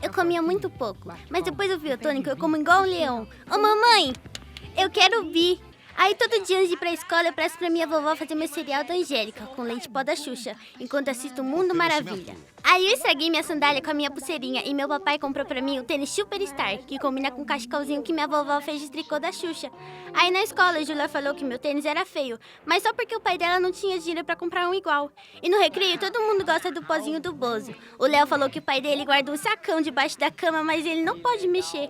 Eu comia muito pouco, mas depois eu vi o tônico, eu como igual um leão. Ô mamãe, eu quero bi. Aí todo dia antes de ir pra escola eu peço pra minha vovó fazer meu cereal da Angélica, com leite pó da Xuxa, enquanto assisto o Mundo Maravilha. Aí eu estraguei minha sandália com a minha pulseirinha e meu papai comprou pra mim o tênis Superstar, que combina com o cachecolzinho que minha vovó fez de tricô da Xuxa. Aí na escola a Júlia falou que meu tênis era feio, mas só porque o pai dela não tinha dinheiro pra comprar um igual. E no recreio todo mundo gosta do pozinho do Bozo. O Léo falou que o pai dele guarda um sacão debaixo da cama, mas ele não pode mexer.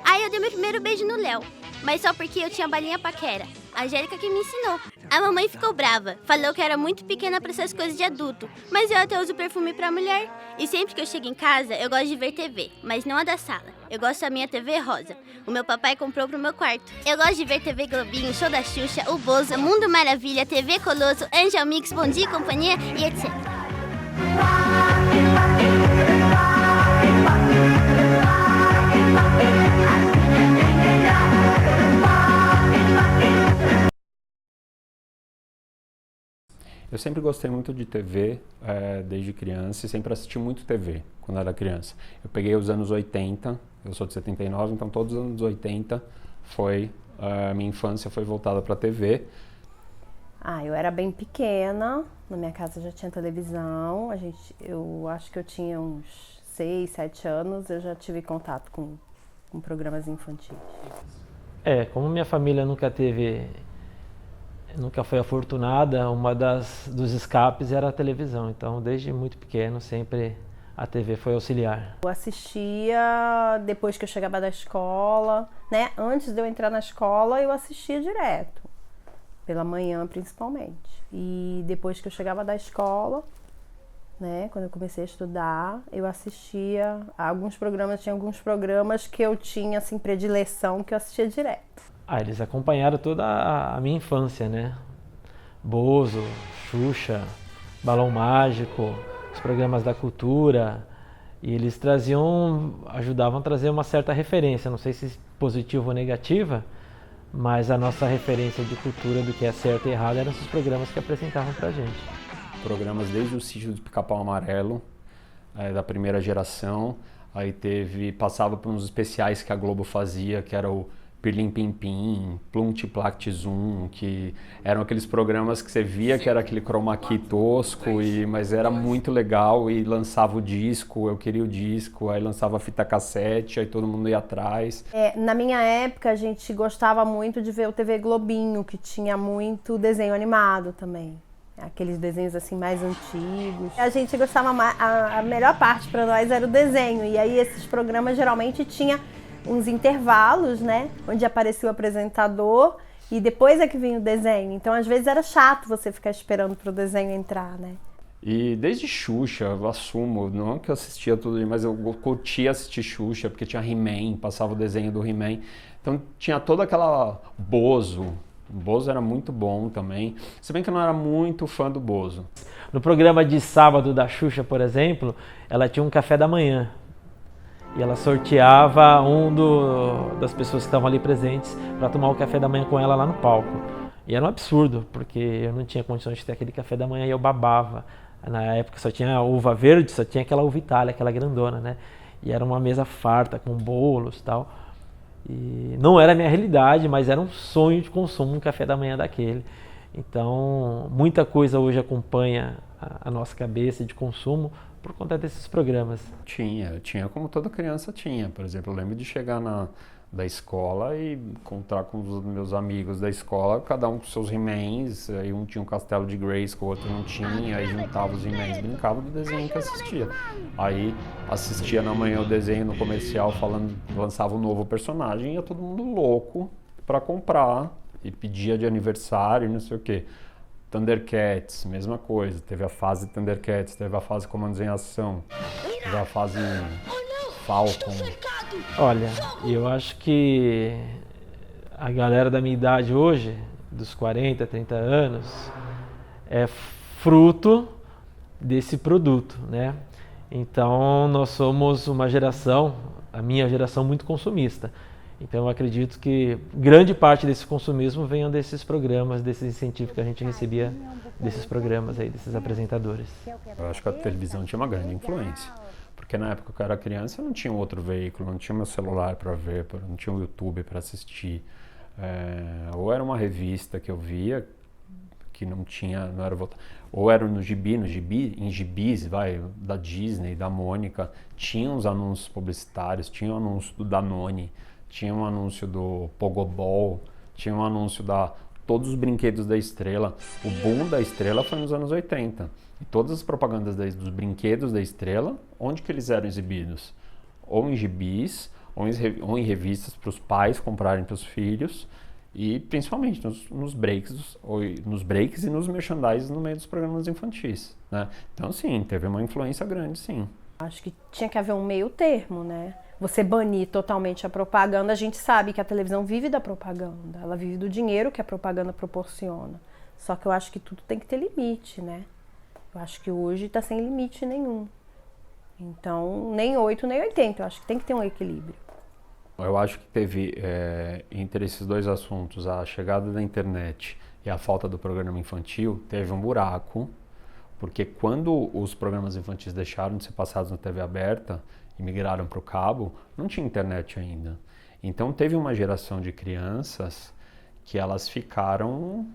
Aí eu dei meu primeiro beijo no Léo, mas só porque eu tinha balinha paquera. A Angélica que me ensinou. A mamãe ficou brava, falou que eu era muito pequena pra essas coisas de adulto, mas eu até uso perfume pra mulher. E sempre que eu chego em casa, eu gosto de ver TV, mas não a da sala. Eu gosto da minha TV rosa. O meu papai comprou pro meu quarto. Eu gosto de ver TV Globinho, Show da Xuxa, O Bozo, Mundo Maravilha, TV Colosso, Angel Mix, Bom Dia e Companhia e etc. Eu sempre gostei muito de TV desde criança e sempre assisti muito TV quando era criança. Eu peguei os anos 80, eu sou de 79, então todos os anos 80 a minha infância foi voltada para TV. Eu era bem pequena, na minha casa já tinha televisão, eu acho que eu tinha uns 6, 7 anos, eu já tive contato com programas infantis. Como minha família nunca foi afortunada, dos escapes era a televisão, então desde muito pequeno sempre a TV foi auxiliar. Eu assistia depois que eu chegava da escola, né? Antes de eu entrar na escola eu assistia direto, pela manhã principalmente. E depois que eu chegava da escola, né? Quando eu comecei a estudar, eu assistia a alguns programas, tinha alguns programas que eu tinha assim predileção que eu assistia direto. Eles acompanharam toda a minha infância, né? Bozo, Xuxa, Balão Mágico, os programas da cultura. E eles ajudavam a trazer uma certa referência, não sei se positiva ou negativa, mas a nossa referência de cultura do que é certo e errado eram esses programas que apresentavam pra gente. Programas desde o Sítio do Pica-Pau Amarelo, da primeira geração, aí passava por uns especiais que a Globo fazia, que era o Pirlim Pim Pim, Plunt Plact Zoom, que eram aqueles programas que você via que era aquele chroma key tosco, mas era muito legal e lançava o disco, eu queria o disco, aí lançava a fita cassete, aí todo mundo ia atrás. Na minha época a gente gostava muito de ver o TV Globinho, que tinha muito desenho animado também. Aqueles desenhos assim mais antigos. A gente gostava mais, a melhor parte para nós era o desenho, e aí esses programas geralmente tinha uns intervalos, né, onde aparecia o apresentador e depois é que vinha o desenho. Então, às vezes era chato você ficar esperando para o desenho entrar, né? E desde Xuxa, eu assumo, não que eu assistia tudo, mas eu curtia assistir Xuxa, porque tinha He-Man, passava o desenho do He-Man. Então, tinha toda aquela Bozo. O Bozo era muito bom também, se bem que eu não era muito fã do Bozo. No programa de sábado da Xuxa, por exemplo, ela tinha um café da manhã. E ela sorteava das pessoas que estavam ali presentes para tomar o café da manhã com ela lá no palco. E era um absurdo, porque eu não tinha condições de ter aquele café da manhã e eu babava. Na época só tinha uva verde, só tinha aquela uva Itália, aquela grandona, né? E era uma mesa farta, com bolos e tal. E não era a minha realidade, mas era um sonho de consumo, um café da manhã daquele. Então, muita coisa hoje acompanha a nossa cabeça de consumo por conta desses programas. Tinha como toda criança tinha. Por exemplo, eu lembro de chegar da escola e encontrar com os meus amigos da escola, cada um com seus He-Mans, aí um tinha um castelo de Grayskull, o outro não tinha, aí juntava os He-Mans, brincava do desenho que assistia. Aí assistia na manhã o desenho no comercial lançava um novo personagem e ia todo mundo louco para comprar e pedia de aniversário, não sei o quê. Thundercats, mesma coisa, teve a fase Thundercats, teve a fase Comandos em Ação, teve a fase Falcon. Olha, eu acho que a galera da minha idade hoje, dos 40, 30 anos, é fruto desse produto, né? Então nós somos uma geração, a minha geração, muito consumista. Então eu acredito que grande parte desse consumismo venha desses programas, desses incentivos que a gente recebia desses programas aí, desses apresentadores. Eu acho que a televisão tinha uma grande influência, porque Porque na época que eu era criança eu não tinha outro veículo, não tinha meu celular para ver, não tinha o YouTube para assistir. Ou era uma revista que eu via que não era voltado, ou era em gibis, da Disney, da Mônica, tinha uns anúncios publicitários, tinha um anúncio do Danone, tinha um anúncio do Pogobol, tinha um anúncio todos os brinquedos da Estrela. O boom da Estrela foi nos anos 80. E todas as propagandas dos brinquedos da Estrela, onde que eles eram exibidos? Ou em gibis, ou em revistas para os pais comprarem para os filhos, e principalmente nos breaks e nos merchandise no meio dos programas infantis, né? Então, sim, teve uma influência grande, sim. Acho que tinha que haver um meio termo, né? Você banir totalmente a propaganda, a gente sabe que a televisão vive da propaganda, ela vive do dinheiro que a propaganda proporciona. Só que eu acho que tudo tem que ter limite, né? Eu acho que hoje está sem limite nenhum. Então, nem 8, nem 80, eu acho que tem que ter um equilíbrio. Eu acho que teve, entre esses dois assuntos, a chegada da internet e a falta do programa infantil, teve um buraco, porque quando os programas infantis deixaram de ser passados na TV aberta e migraram para o cabo, não tinha internet ainda. Então teve uma geração de crianças que elas ficaram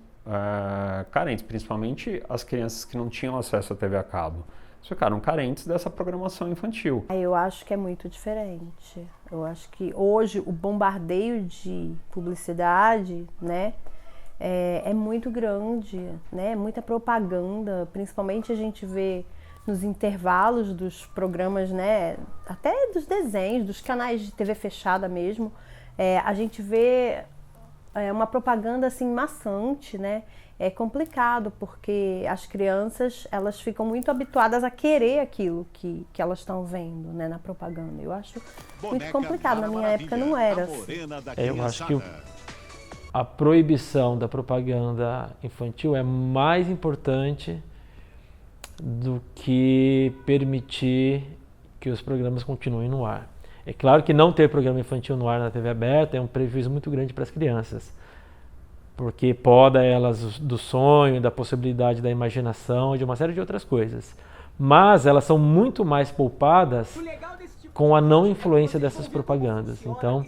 carentes, principalmente as crianças que não tinham acesso à TV a cabo. Ficaram carentes dessa programação infantil. Eu acho que é muito diferente. Eu acho que hoje o bombardeio de publicidade, né, é muito grande, né, muita propaganda. Principalmente a gente vê nos intervalos dos programas, né, até dos desenhos, dos canais de TV fechada mesmo, a gente vê uma propaganda assim maçante, né? É complicado porque as crianças, elas ficam muito habituadas a querer aquilo que elas estão vendo, né, na propaganda. Eu acho muito complicado, na minha época não era assim. Eu acho que a proibição da propaganda infantil é mais importante do que permitir que os programas continuem no ar. É claro que não ter programa infantil no ar na TV aberta é um prejuízo muito grande para as crianças, porque poda elas do sonho, da possibilidade da imaginação e de uma série de outras coisas. Mas elas são muito mais poupadas com a não influência dessas propagandas. Então,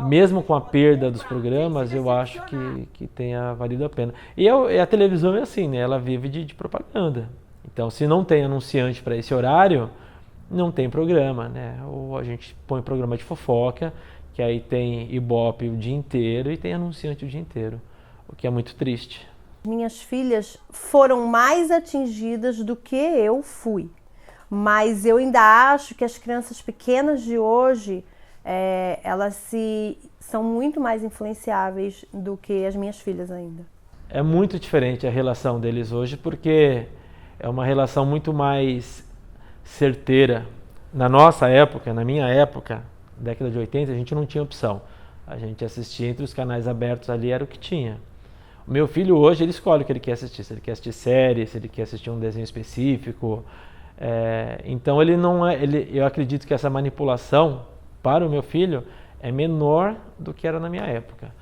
mesmo com a perda dos programas, eu acho que tenha valido a pena. E a televisão é assim, né? Ela vive de propaganda. Então, se não tem anunciante para esse horário, não tem programa, né? Ou a gente põe programa de fofoca, que aí tem Ibope o dia inteiro e tem anunciante o dia inteiro, o que é muito triste. Minhas filhas foram mais atingidas do que eu fui, mas eu ainda acho que as crianças pequenas de hoje, elas são muito mais influenciáveis do que as minhas filhas ainda. É muito diferente a relação deles hoje, porque é uma relação muito mais certeira. Na nossa época, na minha época, década de 80, a gente não tinha opção. A gente assistia entre os canais abertos ali, era o que tinha. O meu filho hoje, ele escolhe o que ele quer assistir. Se ele quer assistir série, se ele quer assistir um desenho específico. Então ele não é... eu acredito que essa manipulação para o meu filho é menor do que era na minha época.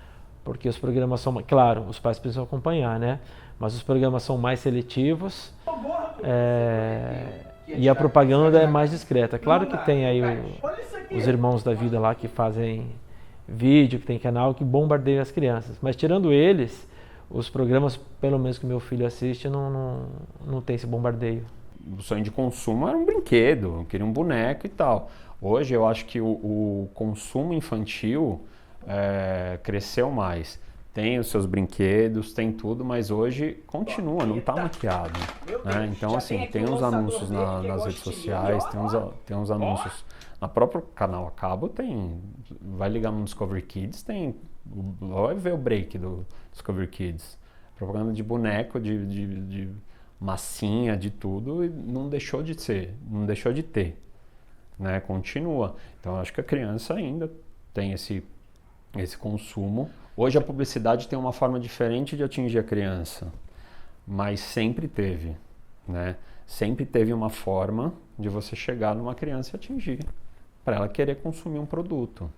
Porque os programas são... Claro, os pais precisam acompanhar, né? Mas os programas são mais seletivos. E a propaganda é mais discreta. Claro que tem aí os irmãos da vida lá que fazem vídeo, que tem canal, que bombardeiam as crianças. Mas tirando eles, os programas, pelo menos que meu filho assiste, não tem esse bombardeio. O sonho de consumo era um brinquedo, eu queria um boneco e tal. Hoje eu acho que o consumo infantil cresceu mais. Tem os seus brinquedos, tem tudo, mas hoje continua, não está maquiado, né? Então, assim, tem uns anúncios nas redes sociais, tem uns anúncios na própria canal a cabo, vai ligar no Discovery Kids, vai ver o break do Discovery Kids. Propaganda de boneco, de massinha, de tudo, e não deixou de ter, né? Continua. Então, acho que a criança ainda tem esse consumo. Hoje a publicidade tem uma forma diferente de atingir a criança, mas sempre teve, né? Sempre teve uma forma de você chegar numa criança e atingir, para ela querer consumir um produto.